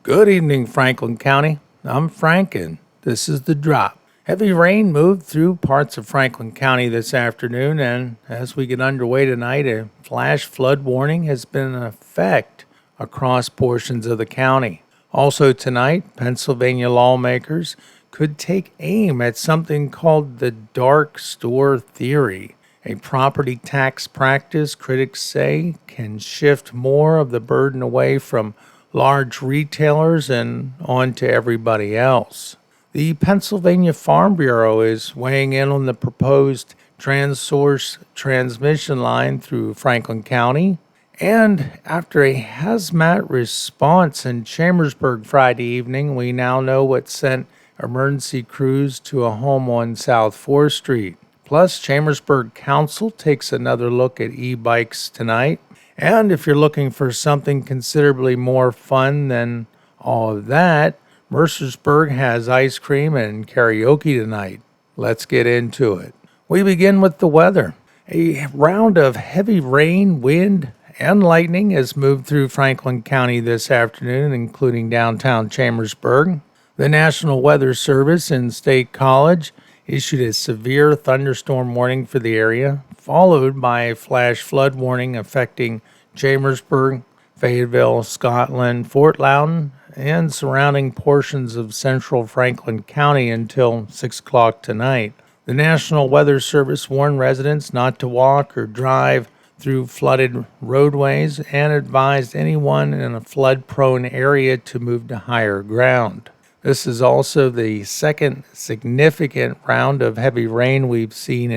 Good evening, Franklin County. I'm Frank, and this is The Drop. Heavy rain moved through parts of Franklin County this afternoon, and as we get underway tonight, a flash flood warning has been in effect across portions of the county. Also tonight, Pennsylvania lawmakers could take aim at something called the dark store theory, a property tax practice critics say can shift more of the burden away from large retailers and on to everybody else. The Pennsylvania Farm Bureau is weighing in on the proposed Transource transmission line through Franklin County. And after a hazmat response in Chambersburg Friday evening, we now know what sent emergency crews to a home on South 4th Street. Plus, Chambersburg Council takes another look at e-bikes tonight. And if you're looking for something considerably more fun than all of that, Mercersburg has ice cream and karaoke tonight. Let's get into it. We begin with the weather. A round of heavy rain, wind, and lightning has moved through Franklin County this afternoon, including downtown Chambersburg. The National Weather Service and State College issued a severe thunderstorm warning for the area, followed by a flash flood warning affecting Chambersburg, Fayetteville, Scotland, Fort Loudon, and surrounding portions of central Franklin County until 6 o'clock tonight. The National Weather Service warned residents not to walk or drive through flooded roadways and advised anyone in a flood-prone area to move to higher ground. This is also the second significant round of heavy rain we've seen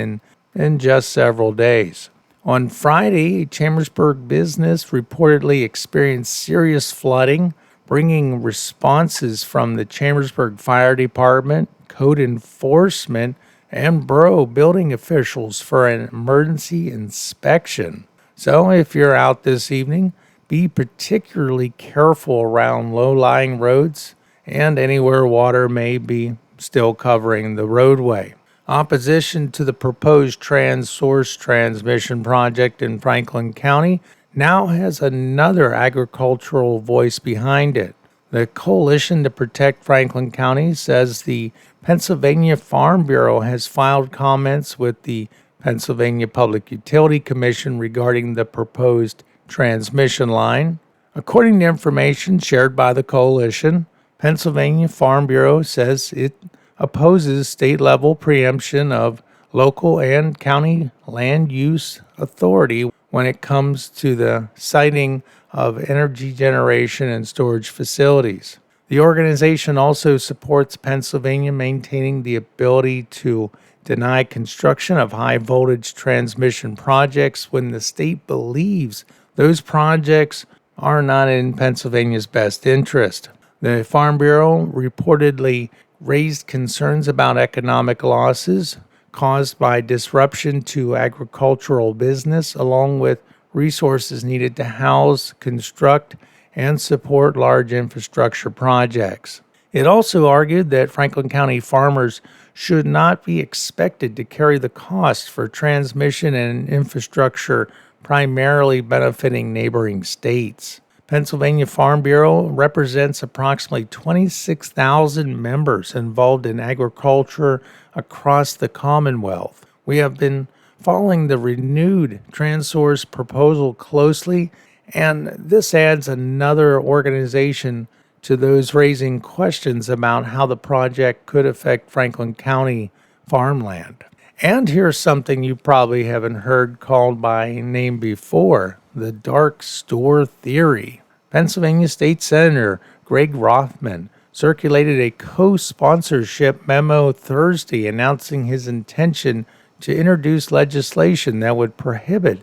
in just several days. On Friday, a Chambersburg business reportedly experienced serious flooding, bringing responses from the Chambersburg Fire Department, code enforcement, and borough building officials for an emergency inspection. So if you're out this evening, be particularly careful around low-lying roads and anywhere water may be still covering the roadway. Opposition to the proposed Transource transmission project in Franklin County now has another agricultural voice behind it. The Coalition to Protect Franklin County says the Pennsylvania Farm Bureau has filed comments with the Pennsylvania Public Utility Commission regarding the proposed transmission line. According to information shared by the coalition, Pennsylvania Farm Bureau says it opposes state-level preemption of local and county land use authority when it comes to the siting of energy generation and storage facilities. The organization also supports Pennsylvania maintaining the ability to deny construction of high-voltage transmission projects when the state believes those projects are not in Pennsylvania's best interest. The Farm Bureau reportedly raised concerns about economic losses caused by disruption to agricultural business, along with resources needed to house, construct, and support large infrastructure projects. It also argued that Franklin County farmers should not be expected to carry the cost for transmission and infrastructure primarily benefiting neighboring states. Pennsylvania Farm Bureau represents approximately 26,000 members involved in agriculture across the Commonwealth. We have been following the renewed Transource proposal closely, and this adds another organization to those raising questions about how the project could affect Franklin County farmland. And here's something you probably haven't heard called by name before, the dark store theory. Pennsylvania State Senator Greg Rothman circulated a co-sponsorship memo Thursday announcing his intention to introduce legislation that would prohibit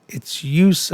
its use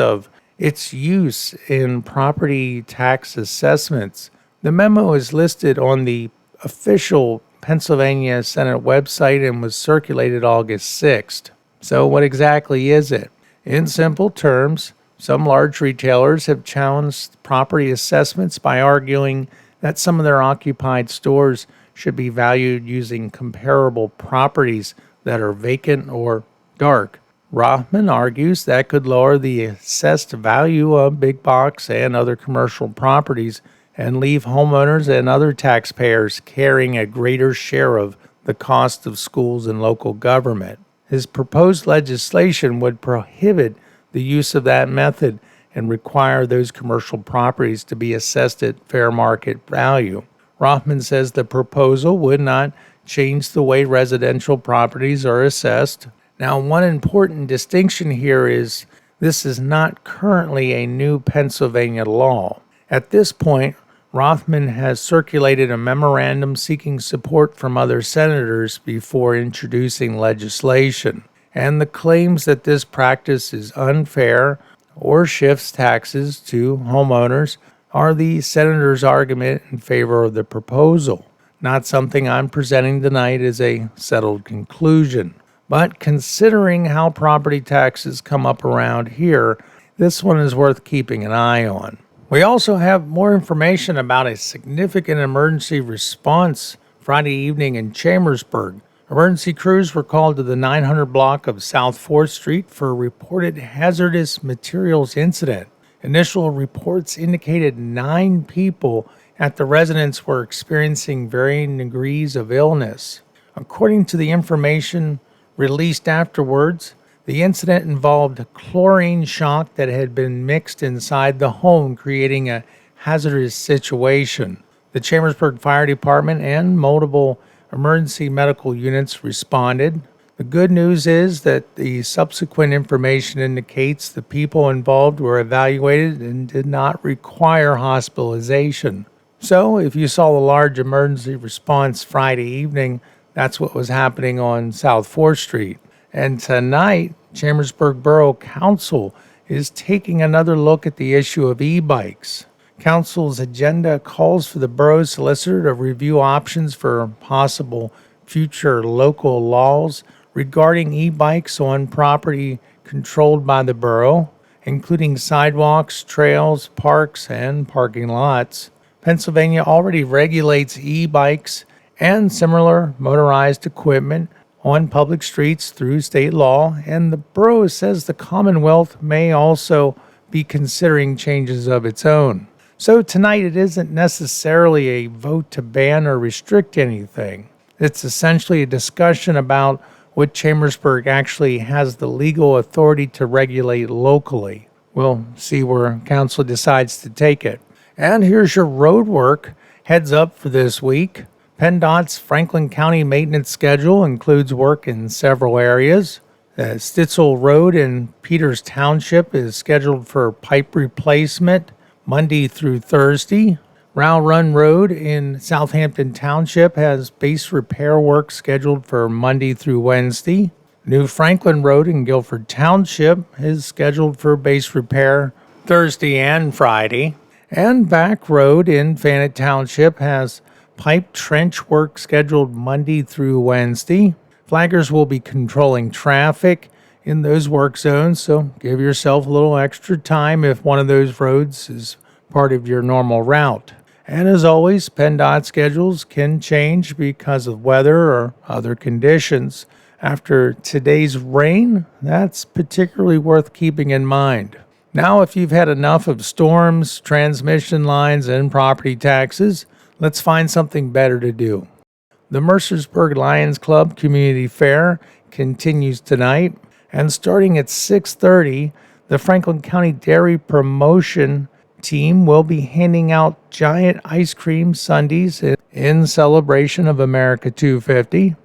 in property tax assessments. The memo is listed on the official Pennsylvania Senate website and was circulated August 6th. So what exactly is it? In simple terms, some large retailers have challenged property assessments by arguing that some of their occupied stores should be valued using comparable properties that are vacant or dark. Rothman argues that could lower the assessed value of big box and other commercial properties and leave homeowners and other taxpayers carrying a greater share of the cost of schools and local government. His proposed legislation would prohibit the use of that method and require those commercial properties to be assessed at fair market value. Rothman says the proposal would not change the way residential properties are assessed. Now, one important distinction here is this is not currently a new Pennsylvania law. At this point, Rothman has circulated a memorandum seeking support from other senators before introducing legislation, and the claims that this practice is unfair or shifts taxes to homeowners are the senator's argument in favor of the proposal, not something I'm presenting tonight as a settled conclusion. But considering how property taxes come up around here, this one is worth keeping an eye on. We also have more information about a significant emergency response Friday evening in Chambersburg. Emergency crews were called to the 900 block of South 4th Street for a reported hazardous materials incident. Initial reports indicated 9 people at the residence were experiencing varying degrees of illness. According to the information released afterwards, the incident involved chlorine shock that had been mixed inside the home, creating a hazardous situation. The Chambersburg Fire Department and multiple emergency medical units responded. The good news is that the subsequent information indicates the people involved were evaluated and did not require hospitalization. So, if you saw the large emergency response Friday evening, that's what was happening on South 4th Street. And tonight, Chambersburg Borough Council is taking another look at the issue of e-bikes. Council's agenda calls for the borough solicitor to review options for possible future local laws regarding e-bikes on property controlled by the borough, including sidewalks, trails, parks, and parking lots. Pennsylvania already regulates e-bikes and similar motorized equipment on public streets through state law, and the borough says the Commonwealth may also be considering changes of its own. So tonight it isn't necessarily a vote to ban or restrict anything. It's essentially a discussion about what Chambersburg actually has the legal authority to regulate locally. We'll see where council decides to take it. And here's your road work heads up for this week. PennDOT's Franklin County maintenance schedule includes work in several areas. Stitzel Road in Peters Township is scheduled for pipe replacement Monday through Thursday. Row Run Road in Southampton Township has base repair work scheduled for Monday through Wednesday. New Franklin Road in Guilford Township is scheduled for base repair Thursday and Friday. And Back Road in Fayette Township has pipe trench work scheduled Monday through Wednesday. Flaggers will be controlling traffic in those work zones, so give yourself a little extra time if one of those roads is part of your normal route. And as always, PennDOT schedules can change because of weather or other conditions. After today's rain, that's particularly worth keeping in mind. Now, if you've had enough of storms, transmission lines, and property taxes, let's find something better to do. The Mercersburg Lions Club Community Fair continues tonight, and starting at 6:30, the Franklin County Dairy Promotion team will be handing out giant ice cream sundaes in celebration of America 250.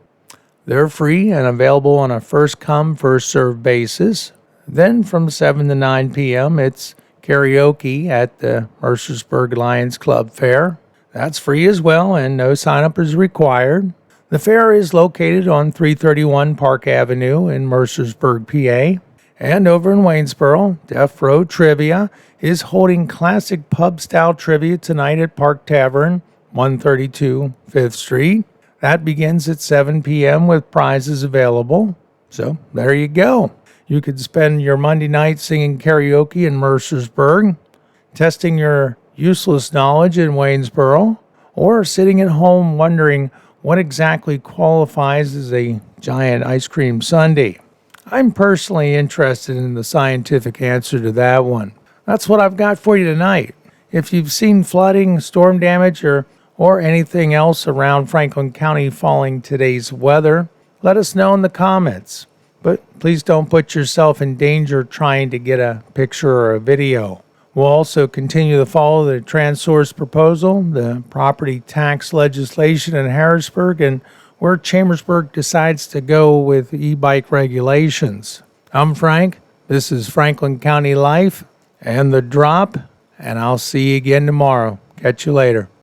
They're free and available on a first-come, first-served basis. Then from 7 to 9 p.m., it's karaoke at the Mercersburg Lions Club Fair. That's free as well, and no sign-up is required. The fair is located on 331 Park Avenue in Mercersburg, PA. And over in Waynesboro, Deaf Row Trivia is holding classic pub-style trivia tonight at Park Tavern, 132 5th Street. That begins at 7 p.m. with prizes available. So there you go. You could spend your Monday night singing karaoke in Mercersburg, testing your useless knowledge in Waynesboro, or sitting at home wondering what exactly qualifies as a giant ice cream sundae. I'm personally interested in the scientific answer to that one. That's what I've got for you tonight. if you've seen flooding, storm damage, or anything else around Franklin County following today's weather, let us know in the comments. But please don't put yourself in danger trying to get a picture or a video. We'll also continue to follow the Transource proposal, the property tax legislation in Harrisburg, and where Chambersburg decides to go with e-bike regulations. I'm Frank. This is Franklin County Life and The Drop, and I'll see you again tomorrow. Catch you later.